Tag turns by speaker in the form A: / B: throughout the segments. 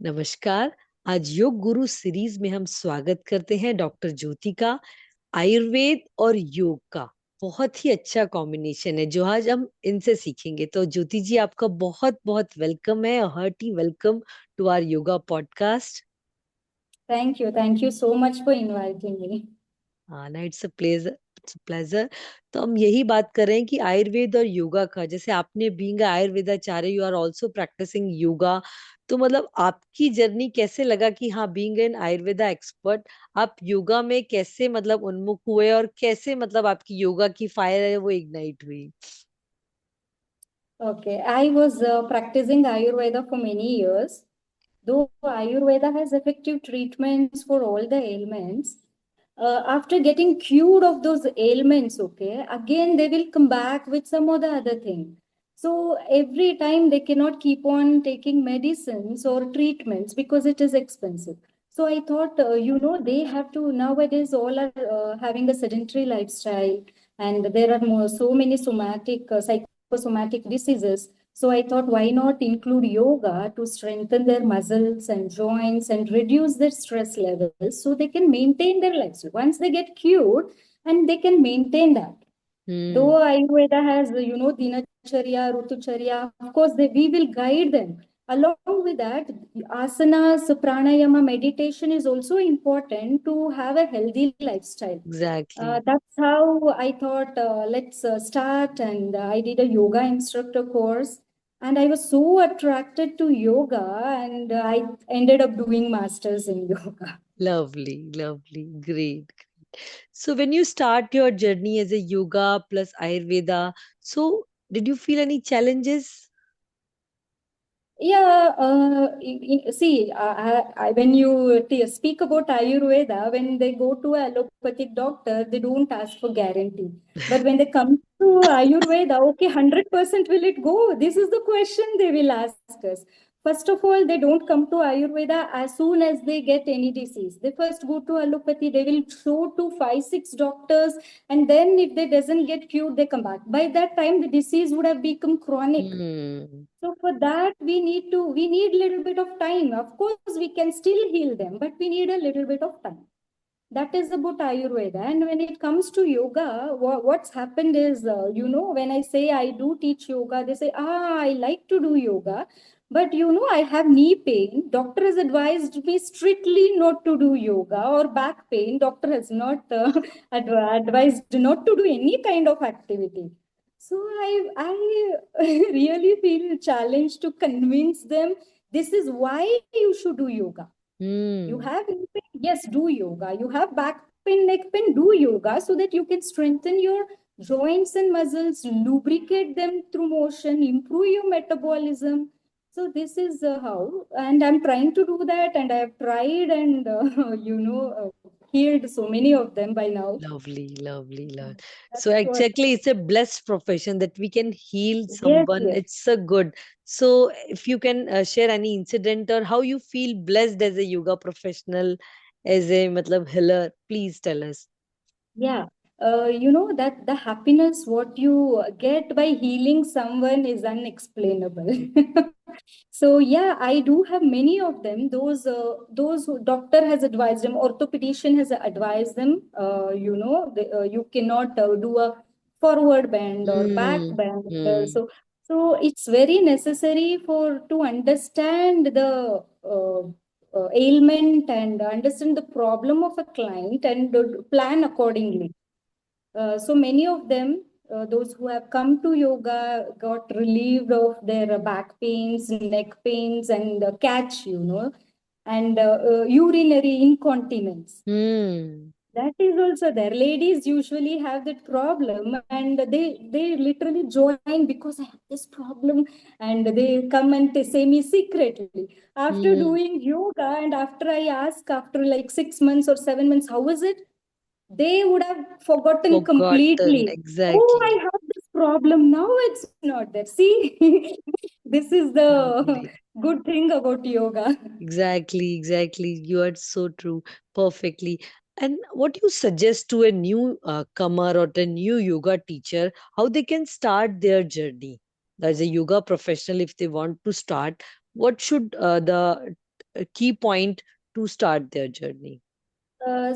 A: नमस्कार। आज योग गुरु सीरीज में हम स्वागत करते हैं डॉक्टर ज्योति का। आयुर्वेद और योग का बहुत ही अच्छा कॉम्बिनेशन है जो आज हम इनसे सीखेंगे। तो ज्योति जी, आपका बहुत बहुत वेलकम है, hearty welcome to our yoga podcast.
B: Thank you. Thank you so much for inviting me.
A: हाँ ना, it's a pleasure, it's a pleasure. तो हम यही बात कर रहे हैं कि आयुर्वेद और योगा का, जैसे आपने being Ayurvedacharya you are also practising yoga. तो मतलब आपकी जर्नी कैसे लगा कि हाँ, बीइंग एन आयुर्वेदा एक्सपर्ट आप योगा में कैसे मतलब उन्मुख हुए, और कैसे मतलब आपकी योगा की फायर है वो इग्नाइट हुई?
B: Okay, I was practicing Ayurveda for many years. Though Ayurveda has effective treatments for all the ailments, after getting cured of those ailments, okay, again they will come back with some or the other thing. So every time they cannot keep on taking medicines or treatments because it is expensive. So I thought, they have to nowadays all are having a sedentary lifestyle, and there are so many psychosomatic diseases. So I thought, why not include yoga to strengthen their muscles and joints and reduce their stress levels so they can maintain their lives. Once they get cured, and they can maintain that.
A: Hmm.
B: Though Ayurveda has, Dinacharya, Rutucharya, of course, we will guide them. Along with that, asanas, pranayama, meditation is also important to have a healthy lifestyle.
A: Exactly.
B: That's how I thought, let's start. And I did a yoga instructor course. And I was so attracted to yoga, and I ended up doing masters in yoga.
A: Lovely lovely, great. So when you start your journey as a yoga plus Ayurveda, so did you feel any challenges?
B: Yeah, see, when you speak about Ayurveda, when they go to an allopathic doctor, they don't ask for guarantee. But when they come to Ayurveda, okay, 100% will it go? This is the question they will ask us. First of all, they don't come to Ayurveda as soon as they get any disease. They first go to allopathy. They will show to 5, 6 doctors, and then if they doesn't get cured, they come back. By that time, the disease would have become chronic.
A: Hmm.
B: So for that, we need little bit of time. Of course, we can still heal them, but we need a little bit of time. That is about Ayurveda. And when it comes to yoga, what's happened is, when I say I do teach yoga, they say, I like to do yoga, but I have knee pain. Doctor has advised me strictly not to do yoga, or back pain. Doctor has not advised not to do any kind of activity. So I really feel challenged to convince them this is why you should do yoga. You
A: Hmm.
B: have knee pain, yes, do yoga. You have back pain, neck pain, do yoga so that you can strengthen your joints and muscles, lubricate them through motion, improve your metabolism. So this is how, and I'm trying to do that, and I've tried, and healed so many of them by now.
A: Lovely, lovely, love.
B: That's
A: So
B: what.
A: exactly, it's a blessed profession that we can heal
B: Yes,
A: someone.
B: yes.
A: It's a good. So if you can share any incident or how you feel blessed as a yoga professional, as a matlab healer, please tell us.
B: Yeah, that the happiness what you get by healing someone is unexplainable. So yeah, I do have many of them. Those who doctor has advised them, orthopedician has advised them. You cannot do a forward bend or back
A: Hmm.
B: bend.
A: Hmm.
B: So it's very necessary for to understand the ailment and understand the problem of a client and plan accordingly. So many of them, those who have come to yoga, got relieved of their back pains, neck pains, and catch, and urinary incontinence.
A: Hmm.
B: That is also there. Ladies usually have that problem, and they literally join because I have this problem, and they come and they say me secretly. After
A: Hmm.
B: doing yoga, and after I ask after like 6 months or 7 months, how is it? They would have forgotten
A: Forgotten,
B: completely. Oh, I
A: exactly.
B: have this problem. Now it's not there. See, this is the
A: Lovely.
B: good thing about yoga.
A: Exactly, exactly. You are so true. Perfectly. And what you suggest to a new comer or a new yoga teacher, how they can start their journey as a yoga professional if they want to start? What should the key point to start their journey?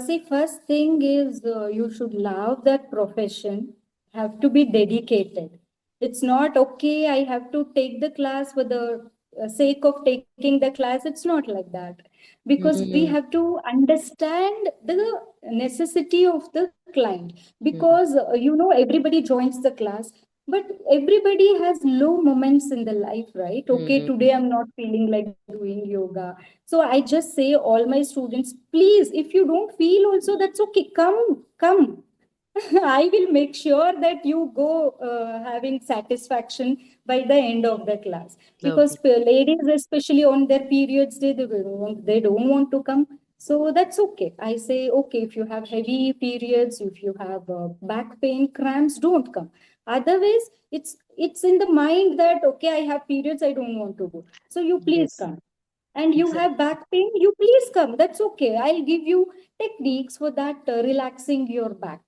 B: See, first thing is you should love that profession, have to be dedicated. It's not okay, I have to take the class for the sake of taking the class. It's not like that. Because we
A: Mm,
B: have to understand the necessity of the client.
A: mm,
B: Because, everybody joins the class, but everybody has low moments in the life, right? Okay,
A: mm,
B: today I'm not feeling like doing yoga, so I just say all my students, please, if you don't feel also, that's okay. Come. I will make sure that you go having satisfaction by the end of the class. Because
A: lovely.
B: ladies, especially on their periods, they don't want to come. So that's okay. I say, okay, if you have heavy periods, if you have back pain, cramps, don't come. Otherwise, it's in the mind that okay, I have periods, I don't want to go. So you please
A: Yes,
B: come, and you have
A: exactly.
B: back pain, you please come. That's okay. I'll give you techniques for that, relaxing your back.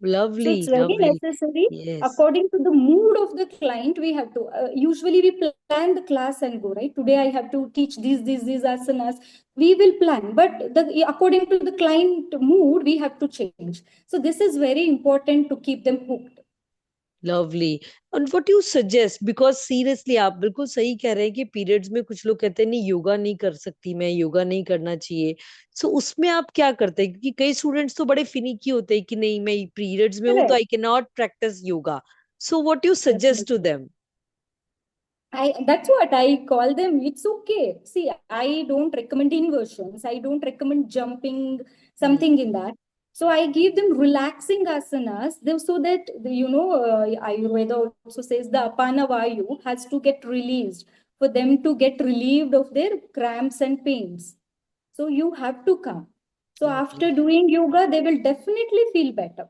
B: So it's
A: Lovely,
B: very
A: lovely.
B: necessary.
A: Yes.
B: According to the mood of the client, we have to, usually we plan the class and go, right? Today I have to teach these asanas. We will plan, but according to the client mood, we have to change. So this is very important to keep them hooked.
A: Lovely और what you suggest because seriously आप बिल्कुल सही कह रहे हैं कि periods में कुछ लोग कहते हैं नहीं योगा नहीं कर सकती मैं योगा नहीं करना चाहिए सो उसमें आप क्या करते हैं क्योंकि कई स्टूडेंट्स तो बड़े फिनिकी होते हैं कि नहीं मैं पीरियड्स में हूं तो
B: Correct.
A: I can not practise yoga so what you suggest to
B: Definitely.
A: Them
B: That's what I call them. It's okay. See, I don't recommend inversions. I don't recommend jumping, something in that. So I give them relaxing asanas so that Ayurveda also says the apana vayu has to get released for them to get relieved of their cramps and pains. So you have to come. So
A: lovely
B: after doing yoga, they will definitely feel better.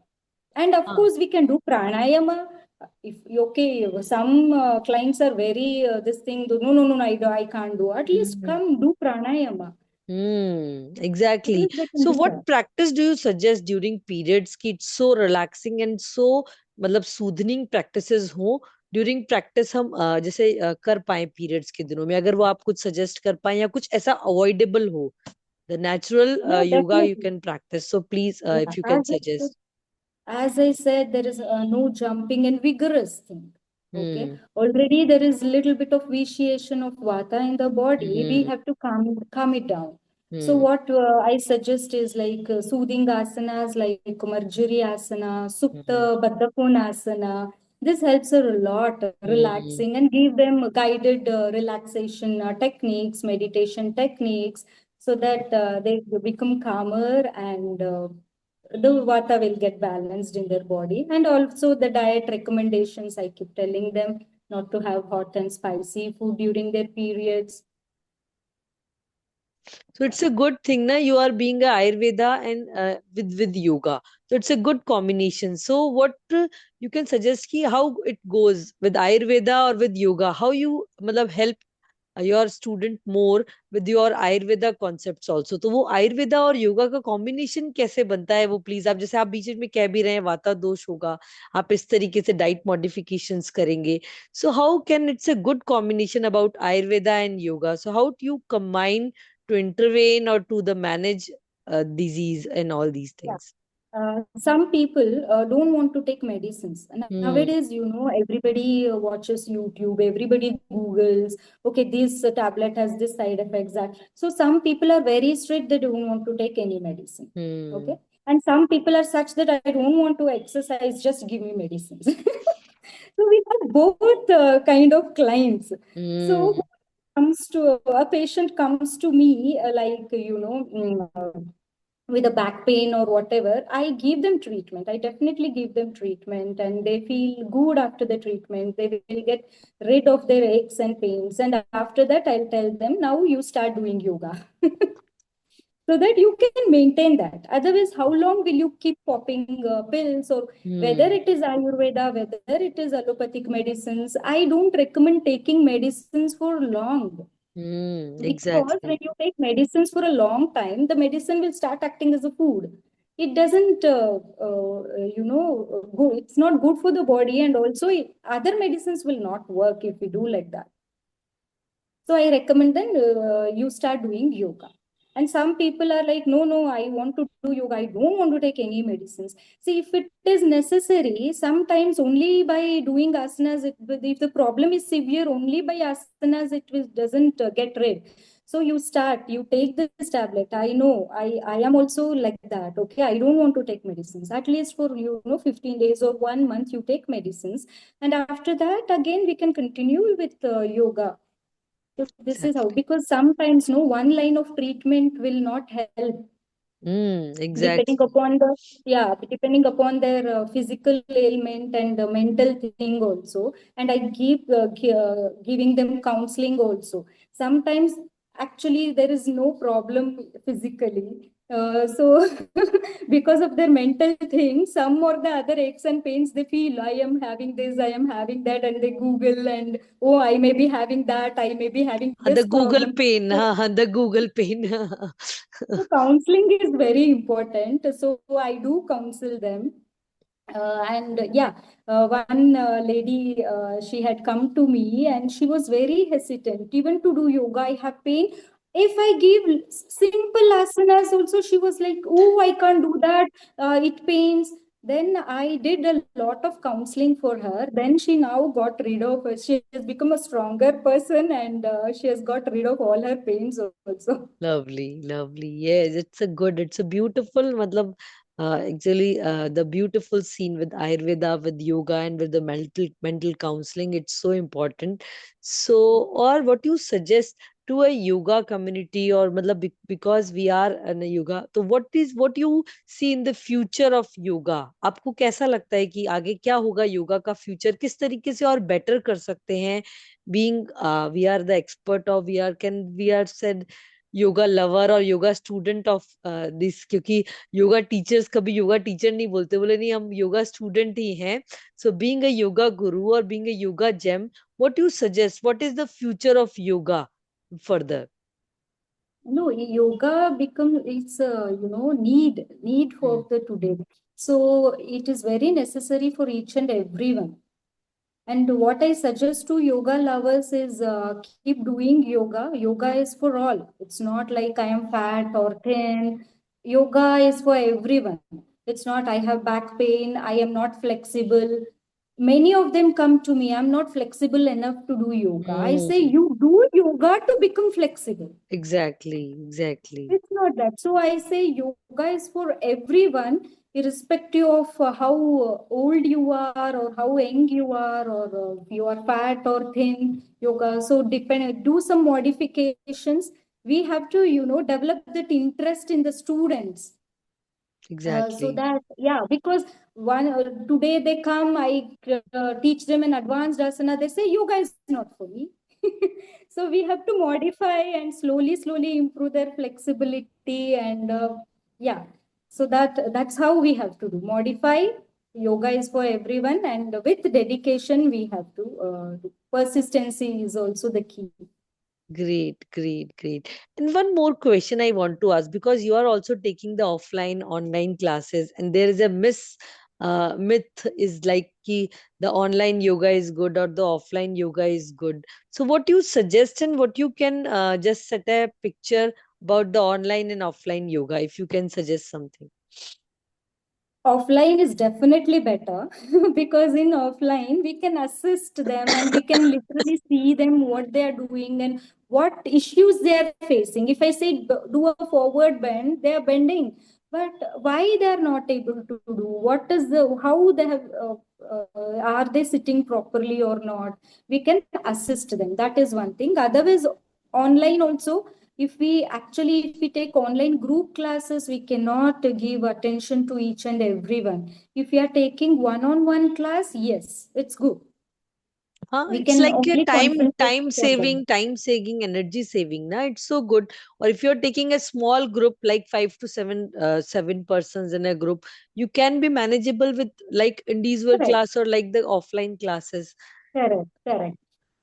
B: And of
A: हाँ
B: course, we can do pranayama. If okay, some clients are very this thing. No, no, no, no, I can't do. At least come do pranayama. At
A: Exactly.
B: least they can
A: So
B: do
A: what
B: that.
A: practice do you suggest during periods कि it's so relaxing and so मतलब सूदनिंग practices हो during practice हम जैसे कर पाए periods के दिनों में अगर वो आप कुछ सजेस्ट कर पाए या कुछ ऐसा अवॉइडेबल हो the natural
B: Yeah,
A: yoga you
B: definitely.
A: Can practice so please
B: Yeah,
A: if you can suggest
B: as I said, there is no jumping and vigorous thing. Okay.
A: Hmm
B: Already there is little bit of vitiation of vata in the body. We
A: hmm
B: have to calm it down. So
A: hmm
B: what I suggest is like soothing asanas like Marjari asana,
A: hmm
B: Supta Baddha Konasana. This helps her a lot,
A: hmm
B: relaxing, and give them guided relaxation techniques, meditation techniques, so that they become calmer, and the vata will get balanced in their body. And also the diet recommendations, I keep telling them not to have hot and spicy food during their periods.
A: So it's a good thing, na? You are being a Ayurveda and with yoga. So it's a good combination. So what you can suggest ki how it goes with Ayurveda or with yoga? How you मतलब help your student more with your Ayurveda concepts also. तो वो Ayurveda और योगा का combination कैसे बनता है वो please आप जैसे आप बीच में कह भी रहे हैं वाता दोष होगा आप इस तरीके से डाइट मॉडिफिकेशंस करेंगे so how can it's a good combination about Ayurveda and yoga so how do you combine to intervene or to the manage disease and all these
B: Yeah.
A: things.
B: Some people don't want to take medicines. And
A: Hmm.
B: nowadays, everybody watches YouTube, everybody Googles, okay, this tablet has this side effects. That. So some people are very strict, they don't want to take any medicine.
A: Hmm.
B: Okay. And some people are such that I don't want to exercise, just give me medicines. So we have both kind of clients.
A: Hmm.
B: So who comes to a patient comes to me with a back pain or whatever, I give them treatment. I definitely give them treatment, and they feel good after the treatment. They will get rid of their aches and pains. And after that, I'll tell them, now you start doing yoga. So that you can maintain that. Otherwise, how long will you keep popping pills, or whether
A: Hmm.
B: it is Ayurveda, whether it is allopathic medicines? I don't recommend taking medicines for long.
A: Hmm.
B: Because when
A: Exactly.
B: you take medicines for a long time, the medicine will start acting as a food. It doesn't, go. It's not good for the body, and also other medicines will not work if we do like that. So I recommend them you start doing yoga. And some people are like, no, no, I want to do yoga. I don't want to take any medicines. See, if it is necessary, sometimes only by doing asanas, if the problem is severe, only by asanas doesn't get rid. So you start, you take this tablet. I know, I am also like that. Okay, I don't want to take medicines. At least for 15 days or 1 month, you take medicines, and after that, again we can continue with yoga. So this is how,
A: Exactly.
B: because sometimes no one line of treatment will not help, depending
A: Exactly.
B: upon the, yeah, depending upon their physical ailment and the mental thing also. And I keep giving them counseling also. Sometimes actually there is no problem physically, so because of their mental thing, some or the other aches and pains, they feel I am having this, I am having that, and they google, and oh, I may be having that, I may be having
A: The
B: this
A: Google
B: problem.
A: pain,
B: So
A: the Google pain.
B: so counseling is very important. So I do counsel them. And yeah, one lady, she had come to me and she was very hesitant even to do yoga. I have pain. If I give simple asanas also, she was like, oh, I can't do that. It pains. Then I did a lot of counseling for her. Then she now got rid of, she has become a stronger person, and she has got rid of all her pains also.
A: Lovely, lovely. Yes, it's a beautiful, matlab, actually, the beautiful scene with Ayurveda, with yoga, and with the mental counseling. It's so important. So, or what you suggest to a yoga community, or matlab, because we are in a yoga. So, what you see in the future of yoga? आपको कैसा लगता है कि आगे क्या होगा योगा का future? किस तरीके से और बेटर कर सकते हैं? Being we are the expert, or we are said yoga lover और योगा स्टूडेंट ऑफ दिस, क्योंकि योगा टीचर्स कभी योगा टीचर नहीं बोलते, बोले नहीं हम योगा स्टूडेंट ही हैं. So being a yoga guru और being a yoga gem, what you suggest, what is the future of yoga further?
B: No, yoga become it's a need for the today. So it is very necessary for each and everyone. And what I suggest to yoga lovers is keep doing yoga. Yoga is for all. It's not like I am fat or thin. Yoga is for everyone. It's not I have back pain, I am not flexible. Many of them come to me, I'm not flexible enough to do yoga. I say, you do yoga to become flexible.
A: Exactly, exactly.
B: It's not that. So I say yoga is for everyone, irrespective of how old you are or how young you are, or you are fat or thin. Yoga. So depend. Do some modifications. We have to, develop that interest in the students. So
A: Exactly.
B: that, yeah, because one today they come, I teach them an advanced asana, they say yoga is not for me. So we have to modify and slowly improve their flexibility, and yeah, so that's how we have to do, modify. Yoga is for everyone, and with dedication we have to do. Persistency is also the key.
A: Great, great, great. And one more question I want to ask, because you are also taking the offline online classes, and there is a myth is like ki the online yoga is good or the offline yoga is good. So what you suggest, and what you can just set a picture about the online and offline yoga, if you can suggest something.
B: Offline is definitely better because in offline we can assist them and we can literally see them what they are doing and what issues they are facing. If I say do a forward bend, they are bending, but why they are not able to do? What is the how they have? Are they sitting properly or not? We can assist them. That is one thing. Otherwise, online also, if we take online group classes, we cannot give attention to each and everyone. If we are taking one-on-one class, yes, it's good.
A: Huh?
B: We
A: It's
B: can
A: like a
B: only concentrate for them.
A: time saving, energy saving. Na, it's so good. Or if you're taking a small group, like 5 to 7, 7 persons in a group, you can be manageable with like individual
B: Correct,
A: class or like the offline classes.
B: correct, correct.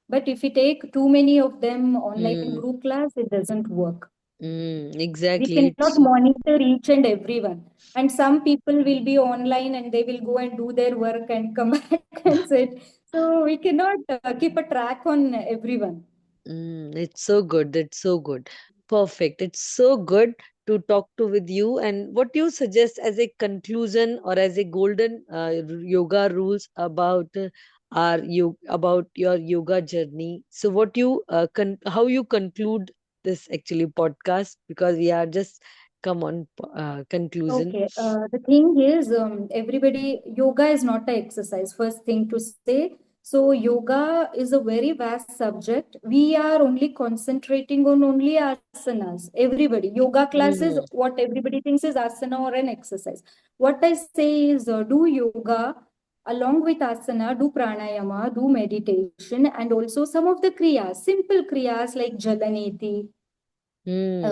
B: But if we take too many of them online
A: Mm,
B: group class, it doesn't work. We
A: exactly.
B: cannot
A: It's
B: monitor each and everyone. And some people will be online and they will go and do their work and come back and sit. So we cannot keep a track on everyone.
A: It's so good. It's so good. Perfect. It's so good to talk to with you. And what do you suggest as a conclusion or as a golden yoga rules about our you about your yoga journey? So what you how you conclude this actually podcast, because we are just come on conclusion.
B: Okay, the thing is, everybody, yoga is not an exercise, first thing to say. So, yoga is a very vast subject. We are only concentrating on only asanas. Everybody, yoga classes,
A: Hmm.
B: what everybody thinks is asana or an exercise. What I say is, do yoga along with asana, do pranayama, do meditation, and also some of the kriyas, simple kriyas like jalaneti,
A: Hmm.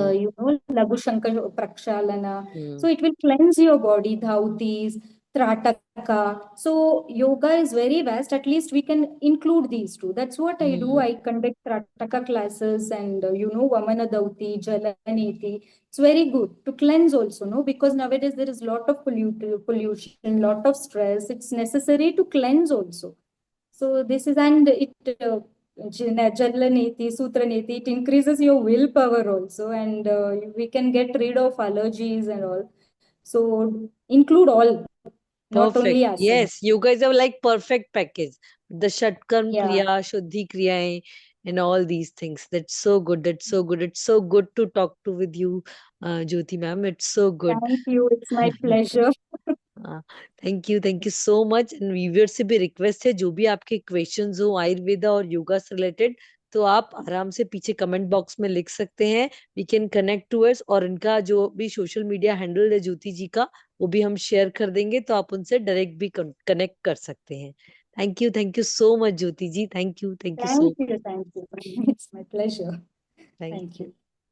B: Lagu Shankar Prakshalana.
A: Hmm.
B: So it will cleanse your body, dhautis, trataka. So yoga is very vast. At least we can include these two. That's what I do.
A: Hmm.
B: I conduct trataka classes and, Vamana Dhauti, Jalaneti. It's very good to cleanse also, no? Because nowadays there is lot of pollution, lot of stress. It's necessary to cleanse also. So this is, and it Jala Neti, Sutra Neti, it increases your willpower also, and we can get rid of allergies and all. So include all, not
A: Perfect.
B: only asana.
A: Yes, you guys have like perfect package. The Shatkarm
B: Yeah.
A: Kriya, Shuddhi Kriyaएं, and all these things. That's so good. That's so good. It's so good to talk to with you, Jyoti ma'am. It's so good.
B: Thank you. It's my pleasure.
A: Thank you so much. And viewer से भी request है, जो भी आपके questions हो आयुर्वेदा और योगा से related, तो आप आराम से पीछे कमेंट बॉक्स में लिख सकते हैं। वी कैन कनेक्ट टूवर्ड्स, और इनका जो भी सोशल मीडिया हैंडल है ज्योति जी का, वो भी हम शेयर कर देंगे, तो आप उनसे डायरेक्ट भी कनेक्ट कर सकते हैं। Thank you so much Jyoti ji. Thank you so
B: Thank
A: much.
B: you. Thank you. It's my pleasure.
A: Thank
B: Thank
A: you.
B: you.